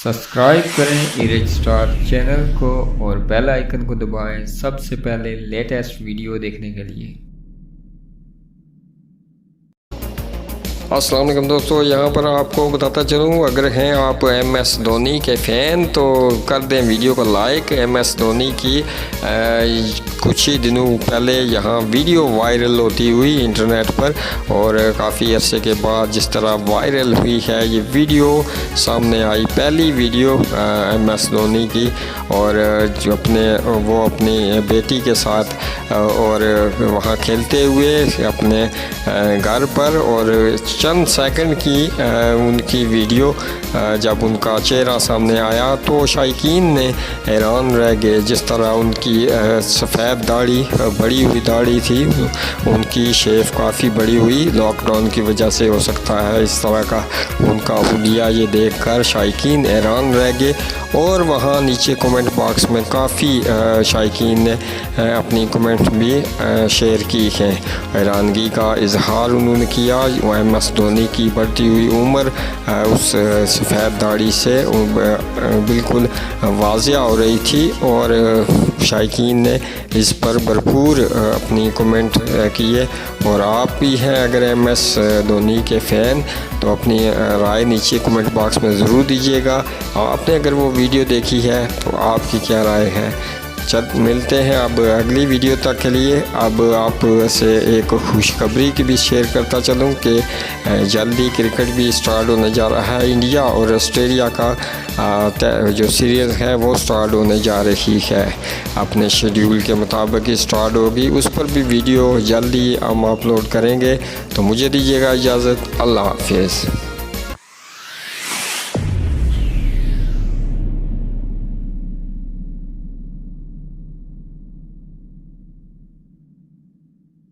Subscribe करें erase star channel को और बेल आइकन को दबाएं सबसे पहले लेटेस्ट वीडियो देखने के लिए। अस्सलाम वालेकुम दोस्तों, यहाँ पर आपको बताता चलूँ, अगर हैं आप एमएस धोनी के फ़ैन तो कर दें वीडियो को लाइक। एमएस धोनी की कुछ ही दिनों पहले यहाँ वीडियो वायरल होती हुई इंटरनेट पर, और काफ़ी अरसे के बाद जिस तरह वायरल हुई है ये वीडियो सामने आई, पहली वीडियो एमएस धोनी की, और जो वो अपनी बेटी के साथ और वहाँ खेलते हुए अपने घर पर, और चंद सेकंड की उनकी वीडियो जब उनका चेहरा सामने आया तो शायकीन ने हैरान रह गए। जिस तरह उनकी सफ़ेद दाढ़ी, बड़ी हुई दाढ़ी थी, उनकी शेप काफ़ी बड़ी हुई, लॉकडाउन की वजह से हो सकता है इस तरह का उनका हुलिया, ये देखकर शायकीन हैरान रह गए। और वहाँ नीचे कमेंट बॉक्स में काफ़ी शायकीन ने अपनी कमेंट भी शेयर की है। हैरानगी का इजहार उन्होंने किया। एमएस धोनी की बढ़ती हुई उम्र उस सफ़ेद दाढ़ी से बिल्कुल वाज़िया हो रही थी, और शायकीन ने इस पर भरपूर अपनी कमेंट किए। और आप भी हैं अगर एमएस धोनी के फ़ैन तो अपनी राय नीचे कमेंट बॉक्स में ज़रूर दीजिएगा। आपने अगर वो वीडियो देखी है तो आपकी क्या राय है। मिलते हैं अब अगली वीडियो तक के लिए। अब आप से एक खुशखबरी की भी शेयर करता चलूं कि जल्दी क्रिकेट भी स्टार्ट होने जा रहा है। इंडिया और ऑस्ट्रेलिया का जो सीरीज़ है वो स्टार्ट होने जा रही है, अपने शेड्यूल के मुताबिक ही स्टार्ट होगी। उस पर भी वीडियो जल्दी हम अपलोड करेंगे। तो मुझे दीजिएगा इजाज़त। अल्लाह हाफिज़।